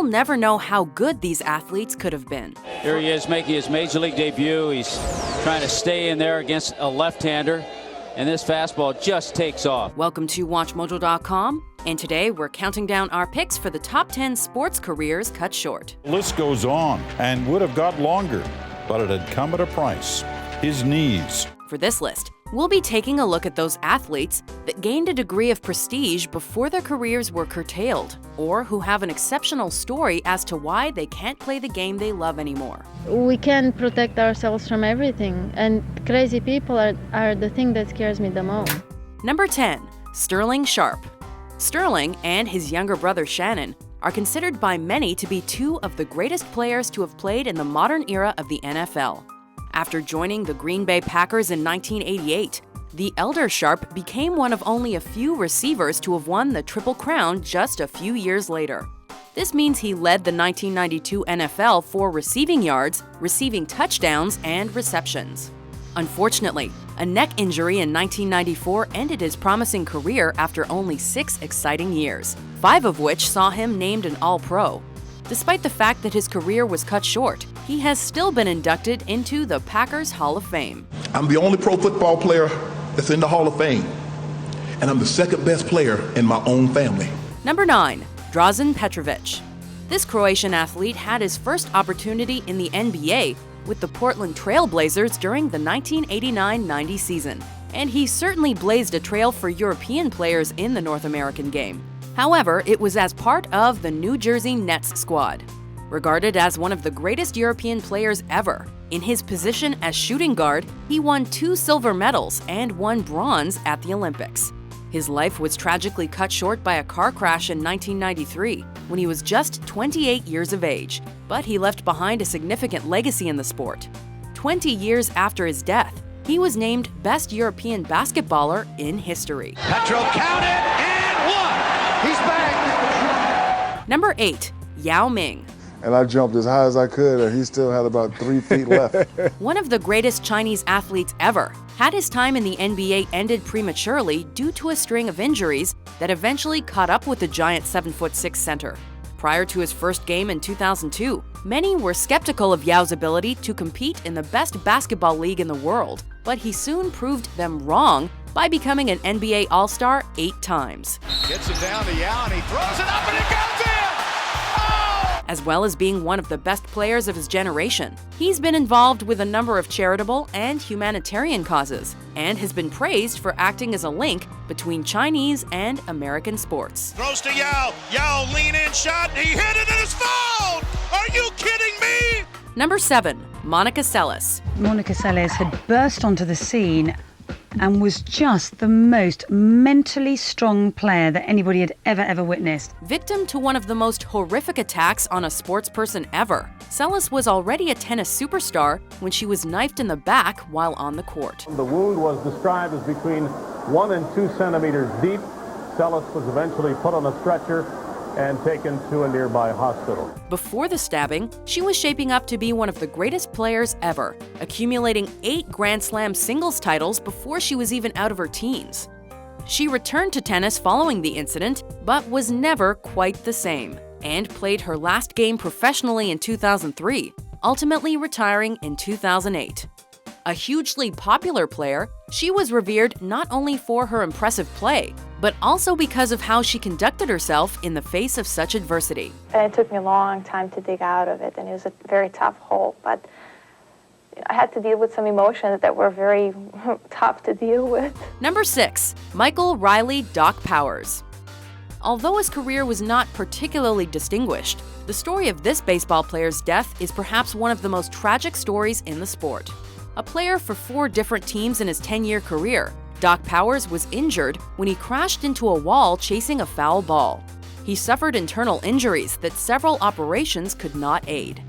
never know how good these athletes could have been. Here he is making his major league debut. He's trying to stay in there against a left-hander, and this fastball just takes off. Welcome to WatchMojo.com, and today we're counting down our picks for the top 10 sports careers cut short. The list goes on and would have got longer, but it had come at a price: his knees. For this list, we'll be taking a look at those athletes that gained a degree of prestige before their careers were curtailed, or who have an exceptional story as to why they can't play the game they love anymore. We can protect ourselves from everything, and crazy people are the thing that scares me the most. Number 10. Sterling Sharpe. Sterling and his younger brother Shannon are considered by many to be two of the greatest players to have played in the modern era of the NFL. After joining the Green Bay Packers in 1988, the elder Sharpe became one of only a few receivers to have won the Triple Crown just a few years later. This means he led the 1992 NFL for receiving yards, receiving touchdowns, and receptions. Unfortunately, a neck injury in 1994 ended his promising career after only 6 exciting years, 5 of which saw him named an All-Pro. Despite the fact that his career was cut short, he has still been inducted into the Packers Hall of Fame. I'm the only pro football player that's in the Hall of Fame, and I'm the second best player in my own family. Number 9. Drazen Petrovic. This Croatian athlete had his first opportunity in the NBA with the Portland Trail Blazers during the 1989-90 season, and he certainly blazed a trail for European players in the North American game. However, it was as part of the New Jersey Nets squad. Regarded as one of the greatest European players ever, in his position as shooting guard, he won 2 silver medals and 1 bronze at the Olympics. His life was tragically cut short by a car crash in 1993 when he was just 28 years of age, but he left behind a significant legacy in the sport. 20 years after his death, he was named Best European Basketballer in history. Petro counted and one! He's back! Number 8. Yao Ming. And I jumped as high as I could, and he still had about 3 feet left. One of the greatest Chinese athletes ever, had his time in the NBA ended prematurely due to a string of injuries that eventually caught up with the giant 7'6" center. Prior to his first game in 2002, many were skeptical of Yao's ability to compete in the best basketball league in the world, but he soon proved them wrong by becoming an NBA All-Star 8 times. Gets it down to Yao, and he throws it up, and it goes in! Oh! As well as being one of the best players of his generation, he's been involved with a number of charitable and humanitarian causes, and has been praised for acting as a link between Chinese and American sports. Throws to Yao. Yao lean-in shot, and he hit it, and it's fouled! Are you kidding me? Number 7. Monica Seles. Monica Seles had burst onto the scene and was just the most mentally strong player that anybody had ever witnessed. Victim to one of the most horrific attacks on a sports person ever, Seles was already a tennis superstar when she was knifed in the back while on the court. The wound was described as between 1 and 2 centimeters deep. Seles was eventually put on a stretcher and taken to a nearby hospital. Before the stabbing, she was shaping up to be one of the greatest players ever, accumulating 8 Grand Slam singles titles before she was even out of her teens. She returned to tennis following the incident, but was never quite the same, and played her last game professionally in 2003, ultimately retiring in 2008. A hugely popular player, she was revered not only for her impressive play, but also because of how she conducted herself in the face of such adversity. And it took me a long time to dig out of it, and it was a very tough hole, but I had to deal with some emotions that were very tough to deal with. Number 6. Michael Riley Doc Powers. Although his career was not particularly distinguished, the story of this baseball player's death is perhaps one of the most tragic stories in the sport. A player for 4 different teams in his 10-year career, Doc Powers was injured when he crashed into a wall chasing a foul ball. He suffered internal injuries that several operations could not aid.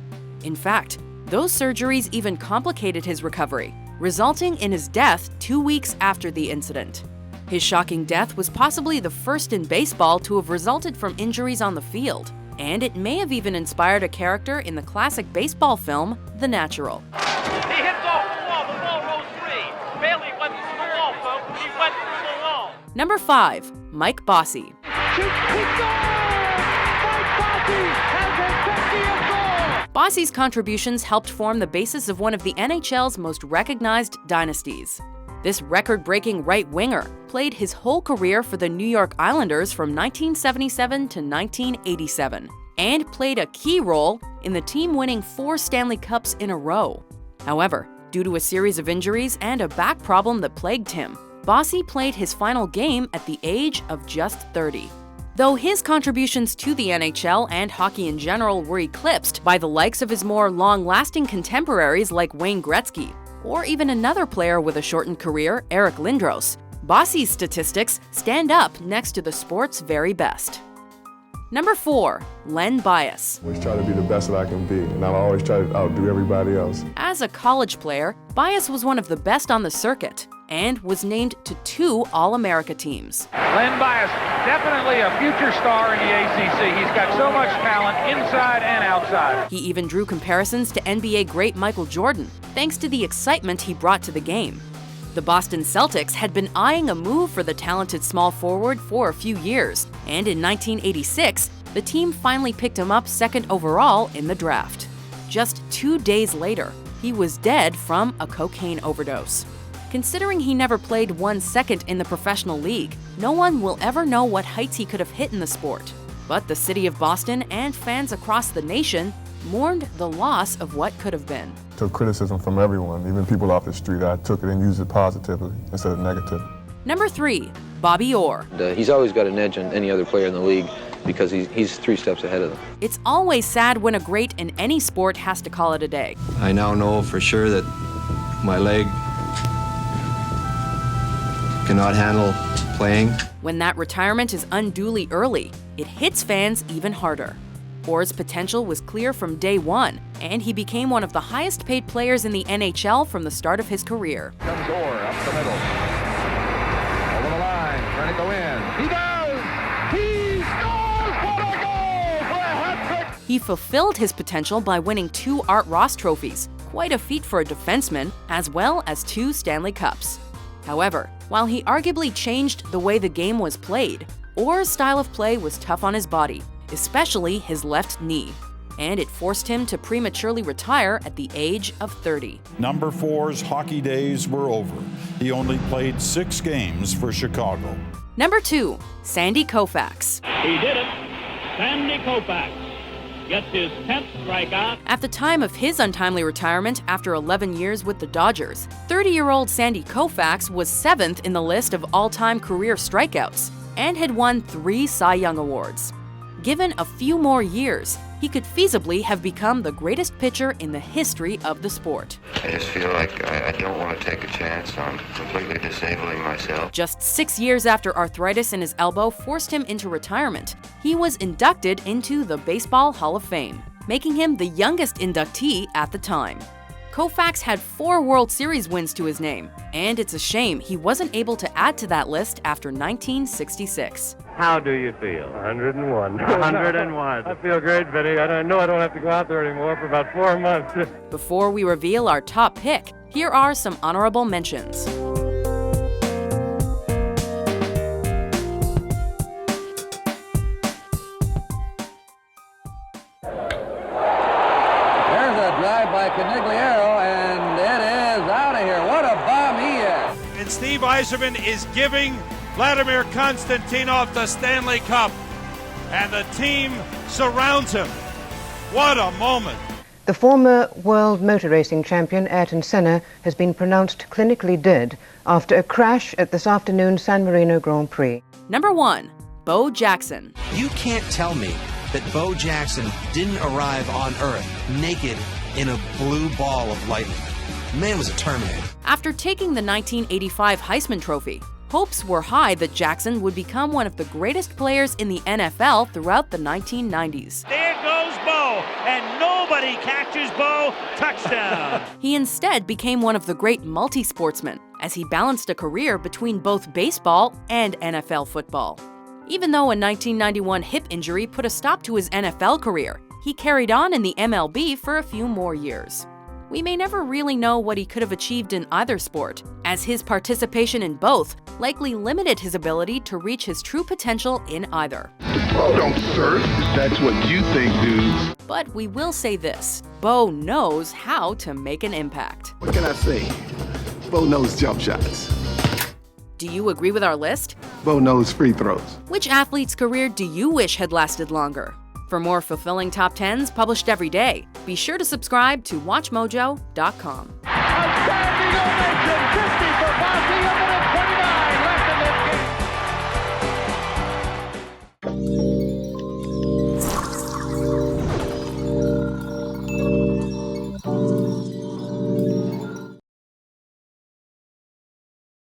In fact, those surgeries even complicated his recovery, resulting in his death 2 weeks after the incident. His shocking death was possibly the first in baseball to have resulted from injuries on the field, and it may have even inspired a character in the classic baseball film, The Natural. He hits off the wall, the ball rolls free. Bailey went through the wall, folks. He went through the wall. Number 5. Mike Bossy. Mike Bossy has Bossy's contributions helped form the basis of one of the NHL's most recognized dynasties. This record-breaking right-winger played his whole career for the New York Islanders from 1977 to 1987, and played a key role in the team winning 4 Stanley Cups in a row. However, due to a series of injuries and a back problem that plagued him, Bossy played his final game at the age of just 30. Though his contributions to the NHL and hockey in general were eclipsed by the likes of his more long-lasting contemporaries like Wayne Gretzky, or even another player with a shortened career, Eric Lindros, Bossy's statistics stand up next to the sport's very best. Number 4, Len Bias. I always try to be the best that I can be, and I always try to outdo everybody else. As a college player, Bias was one of the best on the circuit and was named to 2 All-America teams. Len Bias, definitely a future star in the ACC. He's got so much talent inside and outside. He even drew comparisons to NBA great Michael Jordan, thanks to the excitement he brought to the game. The Boston Celtics had been eyeing a move for the talented small forward for a few years, and in 1986, the team finally picked him up 2nd overall in the draft. Just 2 days later, he was dead from a cocaine overdose. Considering he never played 1 second in the professional league, no one will ever know what heights he could have hit in the sport. But the city of Boston and fans across the nation mourned the loss of what could have been. Took criticism from everyone, even people off the street. I took it and used it positively instead of negative. Number 3, Bobby Orr. He's always got an edge on any other player in the league because he's 3 steps ahead of them. It's always sad when a great in any sport has to call it a day. I now know for sure that my leg cannot handle playing. When that retirement is unduly early, it hits fans even harder. Orr's potential was clear from day one, and he became one of the highest paid players in the NHL from the start of his career. Comes Orr up the middle. Over the line, trying to go in. He does! He scores! What a goal for a hat trick! He fulfilled his potential by winning 2 Art Ross trophies, quite a feat for a defenseman, as well as 2 Stanley Cups. However, while he arguably changed the way the game was played, Orr's style of play was tough on his body, especially his left knee, and it forced him to prematurely retire at the age of 30. Number 4's hockey days were over. He only played 6 games for Chicago. Number 2, Sandy Koufax. He did it. Sandy Koufax gets his 10th strikeout. At the time of his untimely retirement after 11 years with the Dodgers, 30-year-old Sandy Koufax was 7th in the list of all-time career strikeouts and had won 3 Cy Young Awards. Given a few more years, he could feasibly have become the greatest pitcher in the history of the sport. I just feel like I don't want to take a chance on completely disabling myself. Just 6 years after arthritis in his elbow forced him into retirement, he was inducted into the Baseball Hall of Fame, making him the youngest inductee at the time. Koufax had 4 World Series wins to his name, and it's a shame he wasn't able to add to that list after 1966. How do you feel? 101. 101. I feel great, Vinny. I know I don't have to go out there anymore for about 4 months. Before we reveal our top pick, here are some honorable mentions. By Canigliaro, and it is out of here. What a bomb he is. And Steve Yzerman is giving Vladimir Konstantinov the Stanley Cup, and the team surrounds him. What a moment. The former world motor racing champion Ayrton Senna has been pronounced clinically dead after a crash at this afternoon's San Marino Grand Prix. Number 1, Bo Jackson. You can't tell me that Bo Jackson didn't arrive on Earth naked in a blue ball of lightning. Man was a Terminator. After taking the 1985 Heisman Trophy, hopes were high that Jackson would become one of the greatest players in the NFL throughout the 1990s. There goes Bo, and nobody catches Bo. Touchdown. He instead became one of the great multi-sportsmen, as he balanced a career between both baseball and NFL football. Even though a 1991 hip injury put a stop to his NFL career, he carried on in the MLB for a few more years. we may never really know what he could have achieved in either sport, as his participation in both likely limited his ability to reach his true potential in either. Bo don't surf. That's what you think, dudes. But we will say this, Bo knows how to make an impact. What can I say? Bo knows jump shots. Do you agree with our list? Bo knows free throws. Which athlete's career do you wish had lasted longer? For more fulfilling top 10s published every day, be sure to subscribe to WatchMojo.com.